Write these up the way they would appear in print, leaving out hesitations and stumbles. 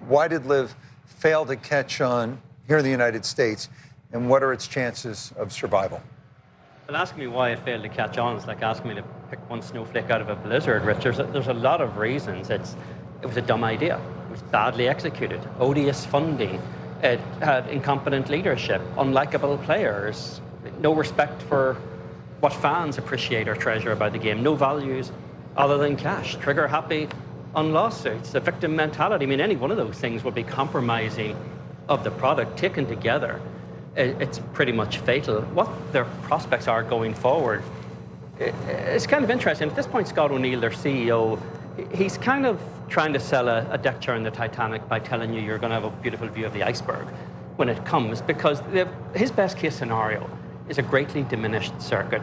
Why did LIV fail to catch on here in the United States, and what are its chances of survival? Well, asking me why it failed to catch on is like asking me to pick one snowflake out of a blizzard, Rich. There's a lot of reasons. It was a dumb idea. It was badly executed. Odious funding. It had incompetent leadership, unlikable players, no respect for what fans appreciate or treasure about the game, no values other than cash, trigger happy on lawsuits, a victim mentality. I mean, any one of those things would be compromising of the product. Taken together, it's pretty much fatal. What their prospects are going forward, it's kind of interesting. At this point, Scott O'Neill, their CEO, he's kind of trying to sell a deck chair in the Titanic by telling you you're going to have a beautiful view of the iceberg when it comes, because his best case scenario is a greatly diminished circuit,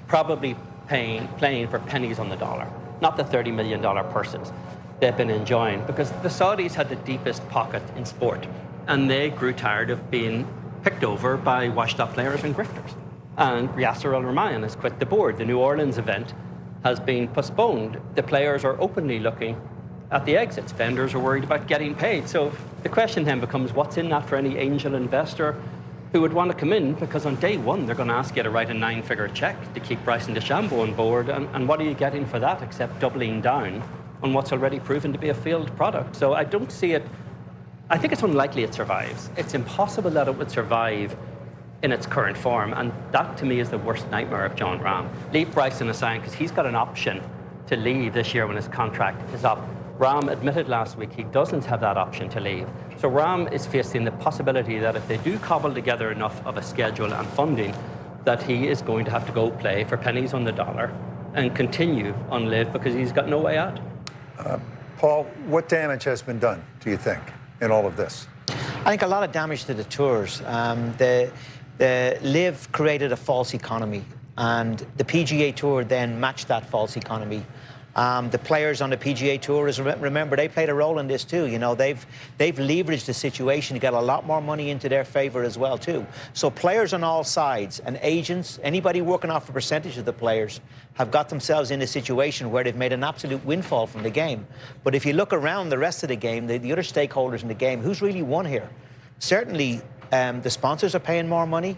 probably playing for pennies on the dollar, not the $30 million purses they've been enjoying, because the Saudis had the deepest pocket in sport, and they grew tired of being picked over by washed-up players and grifters. And Yasser Al-Rumayyan has quit the board. The New Orleans event has been postponed. The players are openly looking at the exits. Vendors are worried about getting paid. So the question then becomes, what's in that for any angel investor who would want to come in? Because on day one, they're going to ask you to write a 9-figure check to keep Bryson DeChambeau on board. And what are you getting for that except doubling down on what's already proven to be a failed product? So I don't see it. I think it's unlikely it survives. It's impossible that it would survive in its current form. And that, to me, is the worst nightmare of John Rahm. Leave Bryson aside, because he's got an option to leave this year when his contract is up. Rahm admitted last week he doesn't have that option to leave. So Rahm is facing the possibility that if they do cobble together enough of a schedule and funding, that he is going to have to go play for pennies on the dollar and continue on LIV, because he's got no way out. Paul, what damage has been done, do you think, in all of this? I think a lot of damage to the tours. The LIV created a false economy, and the PGA Tour then matched that false economy. The players on the PGA Tour, remember, they played a role in this too. You know, they've leveraged the situation to get a lot more money into their favor as well too. So players on all sides and agents, anybody working off a percentage of the players, have got themselves in a situation where they've made an absolute windfall from the game. But if you look around the rest of the game, the other stakeholders in the game, who's really won here? Certainly, the sponsors are paying more money.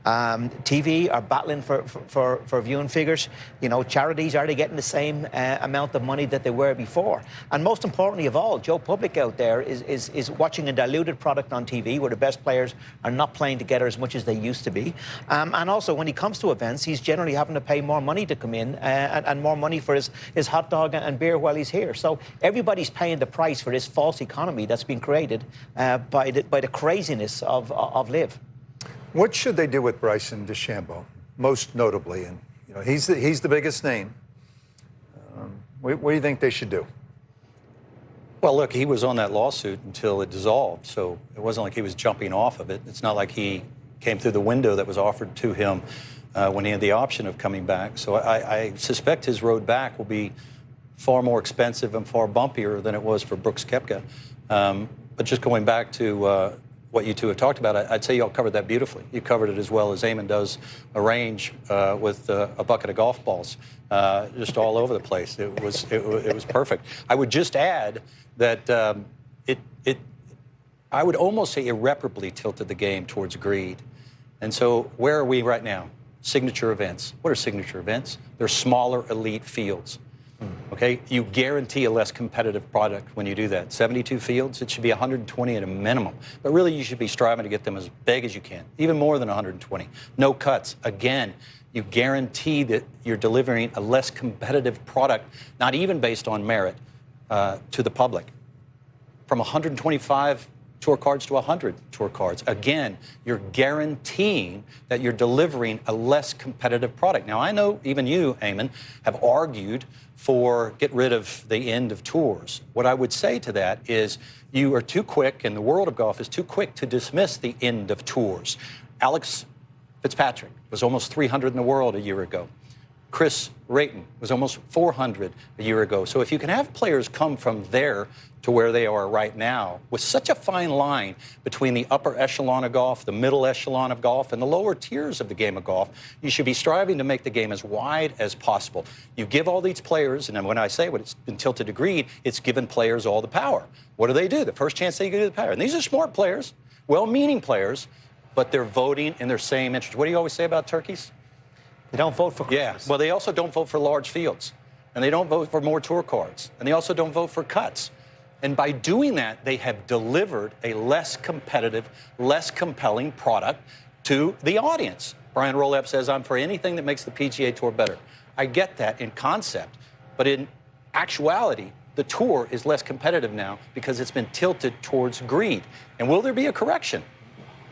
TV are battling for viewing figures. You know, charities, are they getting the same amount of money that they were before? And most importantly of all, Joe Public out there is watching a diluted product on TV where the best players are not playing together as much as they used to be. And also, when he comes to events, he's generally having to pay more money to come in and more money for his hot dog and beer while he's here. So everybody's paying the price for this false economy that's been created by the craziness of LIV. What should they do with Bryson DeChambeau, most notably? And you know, he's the biggest name. What do you think they should do? Well, look, he was on that lawsuit until it dissolved, so it wasn't like he was jumping off of it. It's not like he came through the window that was offered to him when he had the option of coming back. So I suspect his road back will be far more expensive and far bumpier than it was for Brooks Koepka. But just going back to what you two have talked about, I'd say y'all covered that beautifully. You covered it as well as Eamon does a range with a bucket of golf balls, just all over the place. It was perfect. I would just add that I would almost say irreparably tilted the game towards greed. And so where are we right now? Signature events. What are signature events? They're smaller elite fields. Okay, you guarantee a less competitive product when you do that. 72 fields, it should be 120 at a minimum. But really, you should be striving to get them as big as you can, even more than 120. No cuts. Again, you guarantee that you're delivering a less competitive product, not even based on merit, to the public. From 125 tour cards to 100 tour cards. Again, you're guaranteeing that you're delivering a less competitive product. Now, I know even you, Eamon, have argued for get rid of the end of tours. What I would say to that is you are too quick, and the world of golf is too quick to dismiss the end of tours. Alex Fitzpatrick was almost 300 in the world a year ago. Chris Rayton was almost 400 a year ago. So if you can have players come from there to where they are right now, with such a fine line between the upper echelon of golf, the middle echelon of golf, and the lower tiers of the game of golf, you should be striving to make the game as wide as possible. You give all these players, and then when I say when it's been tilted to greed, it's given players all the power. What do? The first chance they get the power. And these are smart players, well-meaning players, but they're voting in their same interest. What do you always say about turkeys? They don't vote for Christmas. Yeah, well, they also don't vote for large fields, and they don't vote for more tour cards, and they also don't vote for cuts. And by doing that, they have delivered a less competitive, less compelling product to the audience. Brian Rolap says, I'm for anything that makes the PGA Tour better. I get that in concept, but in actuality, the tour is less competitive now because it's been tilted towards greed. And will there be a correction?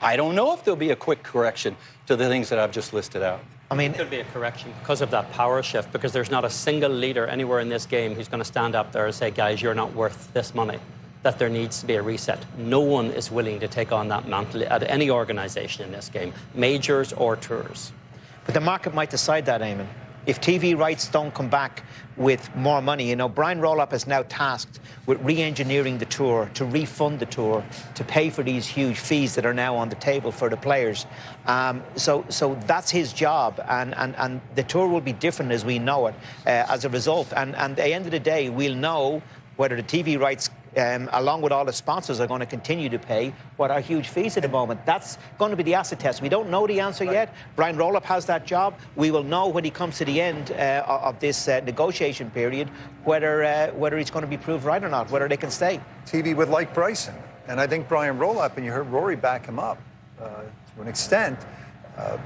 I don't know if there'll be a quick correction to the things that I've just listed out. I mean, There could be a correction because of that power shift, because there's not a single leader anywhere in this game who's going to stand up there and say, guys, you're not worth this money, that there needs to be a reset. No one is willing to take on that mantle at any organization in this game, majors or tours. but the market might decide that, Eamon. If TV rights don't come back with more money, you know, Brian Rolap is now tasked with re-engineering the tour, to refund the tour, to pay for these huge fees that are now on the table for the players. So that's his job, and the tour will be different as we know it as a result. And at the end of the day, we'll know whether the TV rights, along with all the sponsors, are going to continue to pay what are huge fees at the moment. That's going to be the acid test. We don't know the answer yet. Brian Rolap has that job. We will know when he comes to the end of this negotiation period whether he's going to be proved right or not, whether they can stay. TV would like Bryson, and I think Brian Rolap, and you heard Rory back him up to an extent.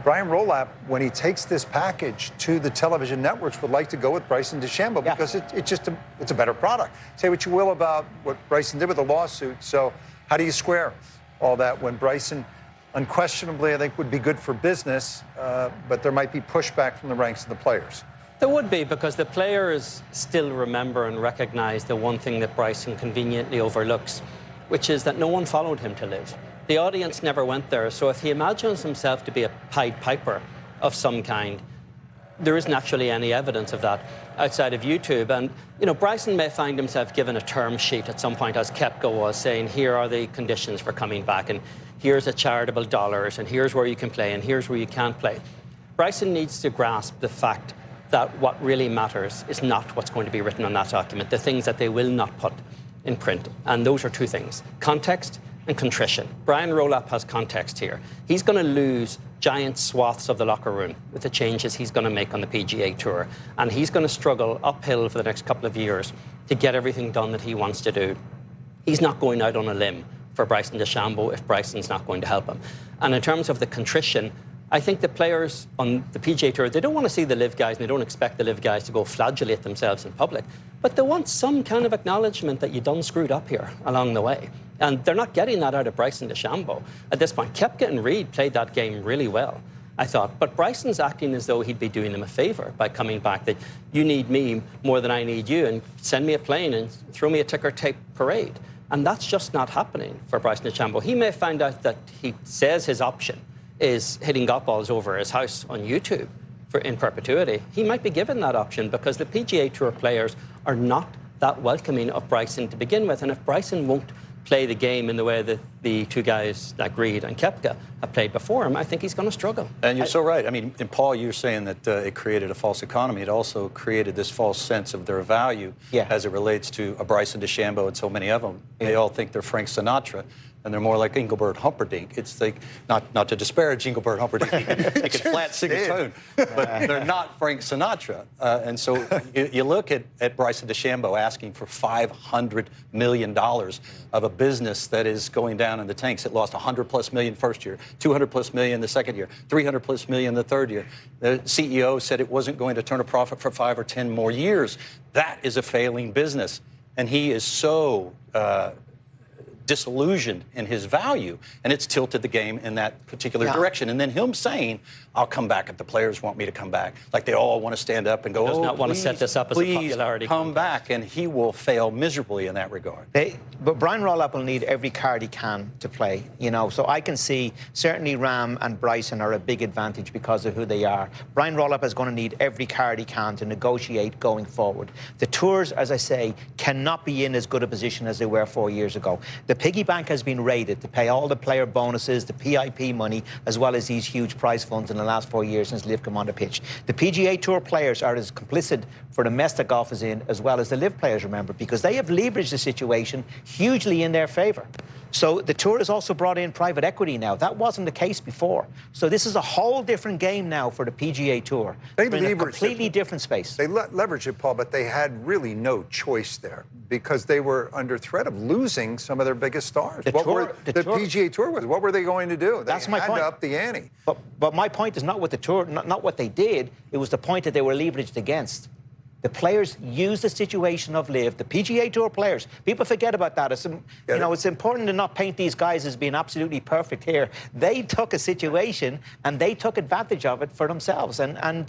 Brian Rolap, when he takes this package to the television networks, would like to go with Bryson DeChambeau because it's a better product. Say what you will about what Bryson did with the lawsuit. So how do you square all that when Bryson, unquestionably, I think would be good for business, but there might be pushback from the ranks of the players? There would be, because the players still remember and recognize the one thing that Bryson conveniently overlooks, which is that no one followed him to LIV. The audience never went there, so if he imagines himself to be a Pied Piper of some kind, there isn't actually any evidence of that outside of YouTube. And, you know, Bryson may find himself given a term sheet at some point, as Koepka was, saying, here are the conditions for coming back, and here's a charitable dollars, and here's where you can play, and here's where you can't play. Bryson needs to grasp the fact that what really matters is not what's going to be written on that document, the things that they will not put in print. And those are two things: context and contrition. Brian Rolap has context here. He's going to lose giant swaths of the locker room with the changes he's going to make on the PGA Tour. And he's going to struggle uphill for the next couple of years to get everything done that he wants to do. He's not going out on a limb for Bryson DeChambeau if Bryson's not going to help him. And in terms of the contrition, I think the players on the PGA Tour, they don't want to see the LIV guys, and they don't expect the LIV guys to go flagellate themselves in public, but they want some kind of acknowledgement that you done screwed up here along the way. And they're not getting that out of Bryson DeChambeau at this point. Koepka and Reed played that game really well, I thought. But Bryson's acting as though he'd be doing them a favour by coming back, that you need me more than I need you, and send me a plane and throw me a ticker tape parade. And that's just not happening for Bryson DeChambeau. He may find out that he says his option is hitting golf balls over his house on YouTube in perpetuity. He might be given that option because the PGA Tour players are not that welcoming of Bryson to begin with. And if Bryson won't play the game in the way that the two guys like Reed and Koepka have played before him, I think he's going to struggle. And you're so right. I mean, and Paul, you're saying that it created a false economy. It also created this false sense of their value as it relates to a Bryson DeChambeau and so many of them. They all think they're Frank Sinatra, and they're more like Engelbert Humperdinck. It's like, not to disparage Engelbert Humperdinck, he can flat sing a tone, but they're not Frank Sinatra. And so you look at Bryson DeChambeau asking for $500 million of a business that is going down in the tanks. It lost $100+ million first year, $200+ million the second year, $300+ million the third year. The CEO said it wasn't going to turn a profit for 5 or 10 more years. That is a failing business. And he is so disillusioned in his value, and it's tilted the game in that particular direction. And then him saying, I'll come back if the players want me to come back. Like they all want to stand up and go, does not want to set this up as a popularity come back, and he will fail miserably in that regard. But Brian Roloff will need every card he can to play, you know. So I can see certainly Rahm and Bryson are a big advantage because of who they are. Brian Roloff is going to need every card he can to negotiate going forward. The tours, as I say, cannot be in as good a position as they were 4 years ago. The piggy bank has been raided to pay all the player bonuses, the PIP money, as well as these huge prize funds in the last 4 years since LIV come on the pitch. The PGA Tour players are as complicit for the mess that golf is in as well as the LIV players, remember, because they have leveraged the situation hugely in their favour. So the Tour has also brought in private equity now. That wasn't the case before. So this is a whole different game now for the PGA Tour. They They're in a leveraged completely it. different space. They leveraged it, Paul, but they had really no choice there because they were under threat of losing some of their biggest stars. The PGA Tour was. What were they going to do? That's they my had point. to up the ante. But my point is not what the Tour, not what they did. It was the point that they were leveraged against. The players used the situation of LIV, the PGA Tour players. People forget about that. It's important to not paint these guys as being absolutely perfect here. They took a situation and they took advantage of it for themselves. And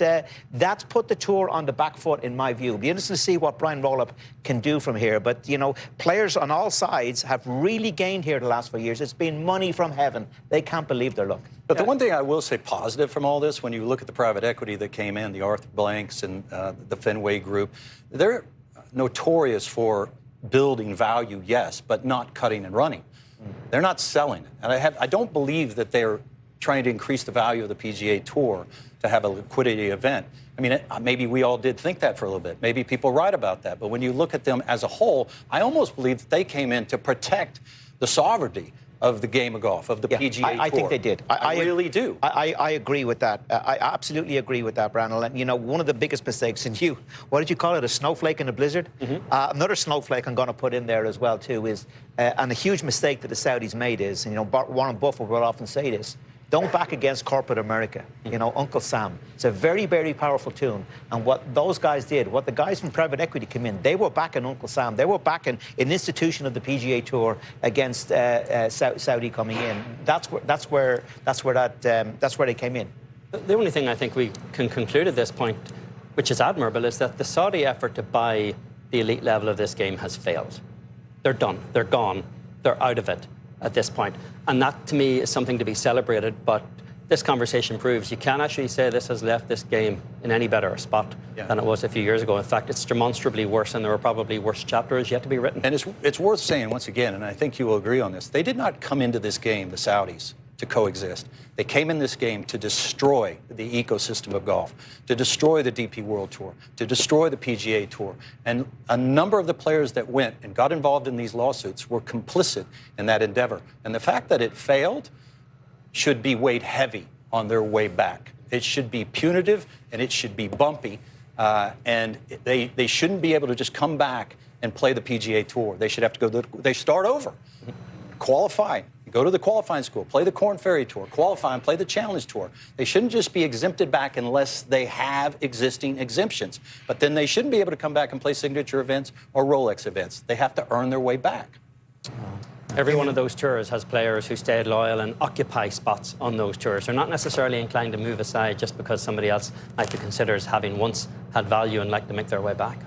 that's put the Tour on the back foot, in my view. It'll be interesting to see what Brian Roloff can do from here. But, you know, players on all sides have really gained here the last 4 years. It's been money from heaven. They can't believe their luck. But the one thing I will say positive from all this, when you look at the private equity that came in, the Arthur Blanks and the Fenway Group, they're notorious for building value, yes, but not cutting and running. They're not selling it. And I don't believe that they're trying to increase the value of the PGA Tour to have a liquidity event. I mean, maybe we all did think that for a little bit. Maybe people write about that. But when you look at them as a whole, I almost believe that they came in to protect the sovereignty of the game of golf, of the PGA Tour. I think they did. I really do. I agree with that. I absolutely agree with that, Brandon. And, you know, one of the biggest mistakes, and what did you call it, a snowflake in a blizzard? Another snowflake I'm going to put in there as well, too, is, and a huge mistake that the Saudis made is, you know, Warren Buffett will often say this, don't back against corporate America, you know, Uncle Sam. It's a very, very powerful tune. And what those guys did, what the guys from private equity came in, they were backing Uncle Sam. They were backing an institution of the PGA Tour against Saudi coming in. That's where they came in. The only thing I think we can conclude at this point, which is admirable, is that the Saudi effort to buy the elite level of this game has failed. They're done. They're gone. They're out of it at this point. And that, to me, is something to be celebrated. But this conversation proves you can't actually say this has left this game in any better spot than it was a few years ago. In fact, it's demonstrably worse, and there are probably worse chapters yet to be written. And it's worth saying, once again, and I think you will agree on this, they did not come into this game, the Saudis, to coexist. They came in this game to destroy the ecosystem of golf, to destroy the DP World Tour, to destroy the PGA Tour. And a number of the players that went and got involved in these lawsuits were complicit in that endeavor. And the fact that it failed should be weighed heavy on their way back. It should be punitive and it should be bumpy. And they shouldn't be able to just come back and play the PGA Tour. They should have to they start over, qualify. Go to the qualifying school, play the Corn Ferry Tour, qualify and play the Challenge Tour. They shouldn't just be exempted back unless they have existing exemptions. But then they shouldn't be able to come back and play signature events or Rolex events. They have to earn their way back. Every one of those tours has players who stayed loyal and occupy spots on those tours. They're not necessarily inclined to move aside just because somebody else might be considered as having once had value and like to make their way back.